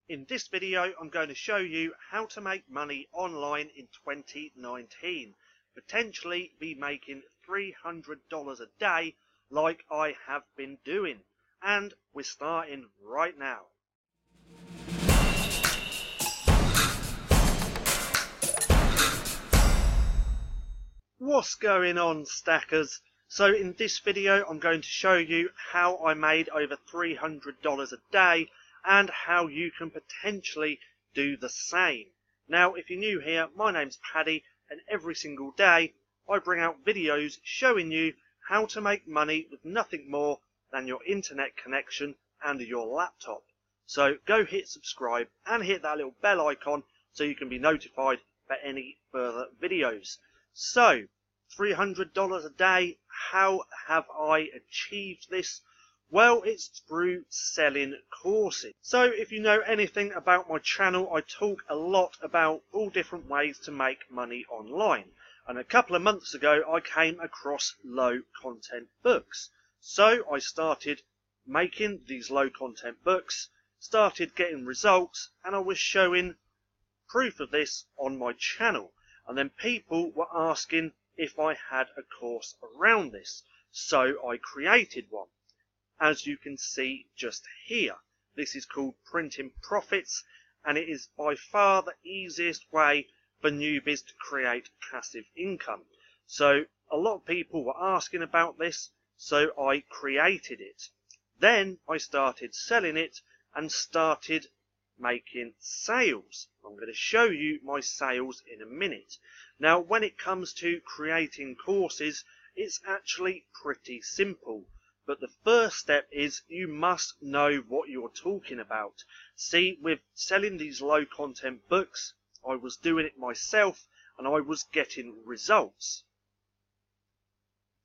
In this video, I'm going to show you how to make money online in 2019. Potentially be making $300 a day like I have been doing. And we're starting right now. What's going on, stackers? So in this video, I'm going to show you how I made over $300 a day and how you can potentially do the same. Now, if you're new here, my name's Paddy, and every single day I bring out videos showing you how to make money with nothing more than your internet connection and your laptop. So go hit subscribe and hit that little bell icon so you can be notified for any further videos. So, $300 a day, how have I achieved this? Well, it's through selling courses. So if you know anything about my channel, I talk a lot about all different ways to make money online. And a couple of months ago, I came across low content books. So I started making these low content books, started getting results, and I was showing proof of this on my channel. And then people were asking if I had a course around this. So I created one. As you can see just here, this is called Printing Profits, and it is by far the easiest way for newbies to create passive income. So a lot of people were asking about this, so I created it. Then I started selling it and started making sales. I'm going to show you my sales in a minute. Now, when it comes to creating courses, it's actually pretty simple. But the first step is you must know what you're talking about. See, with selling these low content books, I was doing it myself and I was getting results.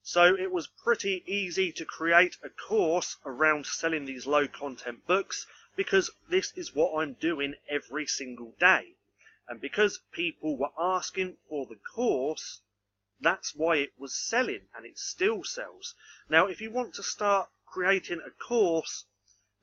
So it was pretty easy to create a course around selling these low content books because this is what I'm doing every single day. And because people were asking for the course, that's why it was selling, and it still sells. Now, if you want to start creating a course,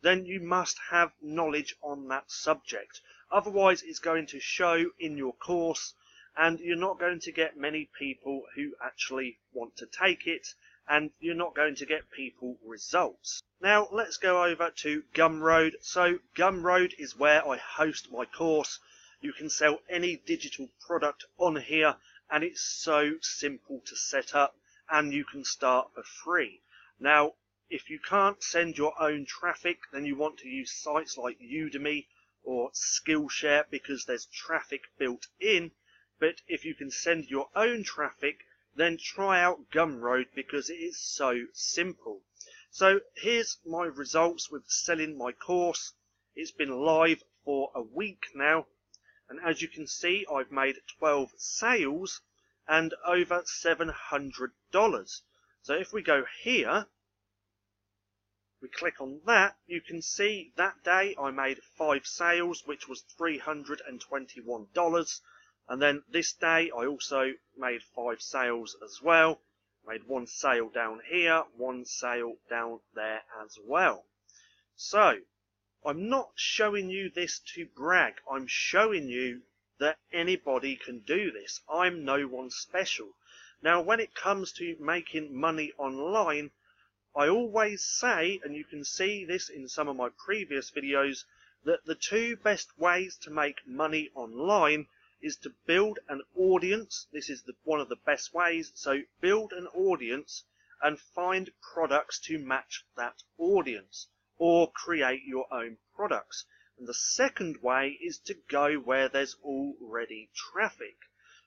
then you must have knowledge on that subject. Otherwise, it's going to show in your course, and you're not going to get many people who actually want to take it, and you're not going to get people results. Now, let's go over to Gumroad. So, Gumroad is where I host my course. You can sell any digital product on here, and it's so simple to set up, and you can start for free. Now, if you can't send your own traffic, then you want to use sites like Udemy or Skillshare because there's traffic built in. But if you can send your own traffic, then try out Gumroad because it is so simple. So here's my results with selling my course. It's been live for a week now. And as you can see, I've made 12 sales and over $700. So if we go here, we click on that, you can see that day I made 5 sales, which was $321. And then this day I also made 5 sales as well. Made 1 sale down here, 1 sale down there as well. So I'm not showing you this to brag. I'm showing you that anybody can do this. I'm no one special. Now, when it comes to making money online, I always say, and you can see this in some of my previous videos, that the 2 best ways to make money online is to build an audience. This is one of the best ways. So build an audience and find products to match that audience, or create your own products. And the second way is to go where there's already traffic.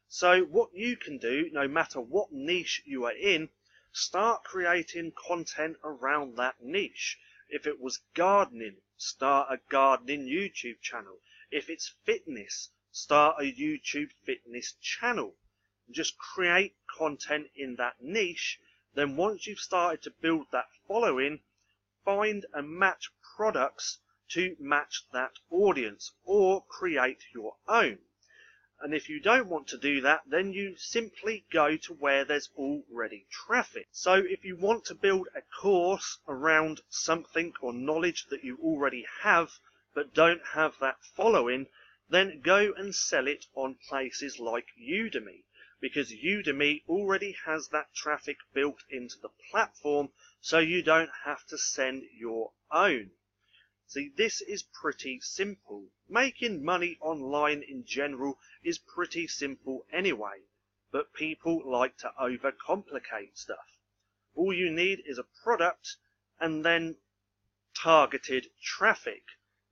So what you can do, no matter what niche you are in, start creating content around that niche. If it was gardening, start a gardening YouTube channel. If it's fitness, start a YouTube fitness channel. Just create content in that niche. Then once you've started to build that following, find and match products to match that audience, or create your own. And if you don't want to do that, then you simply go to where there's already traffic. So if you want to build a course around something or knowledge that you already have, but don't have that following, then go and sell it on places like Udemy, because Udemy already has that traffic built into the platform, so you don't have to send your own. See, this is pretty simple. Making money online in general is pretty simple anyway, but people like to overcomplicate stuff. All you need is a product and then targeted traffic.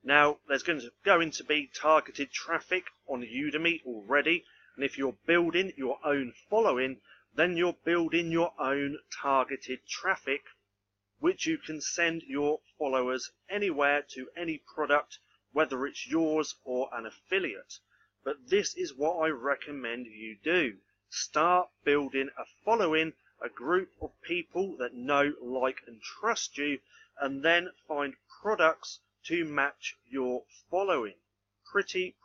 Now, there's going to be targeted traffic on Udemy already, and if you're building your own following, then you're building your own targeted traffic, which you can send your followers anywhere to any product, whether it's yours or an affiliate. But this is what I recommend you do. Start building a following, a group of people that know, like, and trust you, and then find products to match your following. Pretty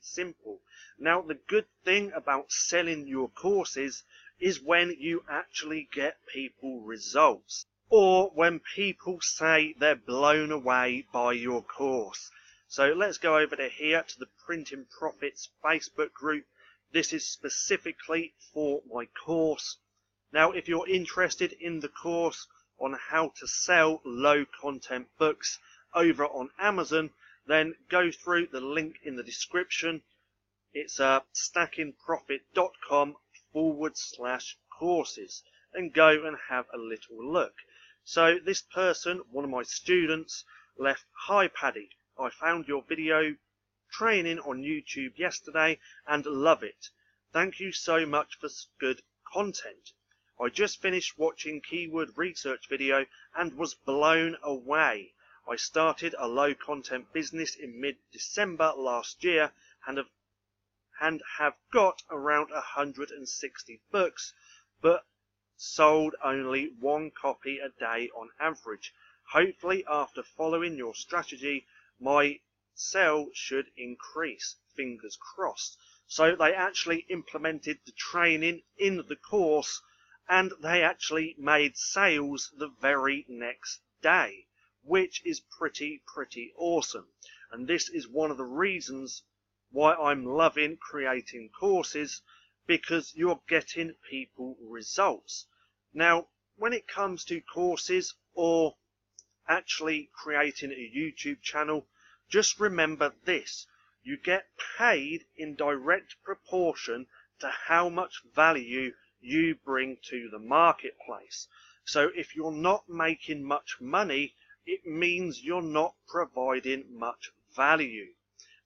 simple. Now, the good thing about selling your courses is when you actually get people results, or when people say they're blown away by your course. So let's go over to here to the Printing Profits Facebook group. This is specifically for my course. Now, if you're interested in the course on how to sell low content books over on Amazon, then go through the link in the description. It's StackinProfit.com/courses, and go and have a little look. So this person, one of my students, left, "Hi Paddy, I found your video training on YouTube yesterday and love it. Thank you so much for good content. I just finished watching keyword research video and was blown away. I started a low content business in mid-December last year and have got around 160 books, but sold only 1 copy a day on average. Hopefully, after following your strategy, my sale should increase. Fingers crossed." So they actually implemented the training in the course, and they actually made sales the very next day, which is pretty awesome. And this is one of the reasons why I'm loving creating courses, because you're getting people results. Now, when it comes to courses or actually creating a YouTube channel, just remember this: you get paid in direct proportion to how much value you bring to the marketplace. So if you're not making much money, it means you're not providing much value.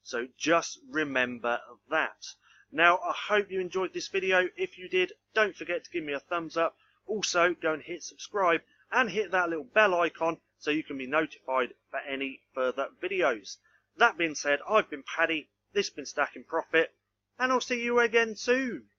So just remember that. Now, I hope you enjoyed this video. If you did, don't forget to give me a thumbs up. Also, go and hit subscribe and hit that little bell icon so you can be notified for any further videos. That being said, I've been Paddy, this has been Stacking Profit, and I'll see you again soon.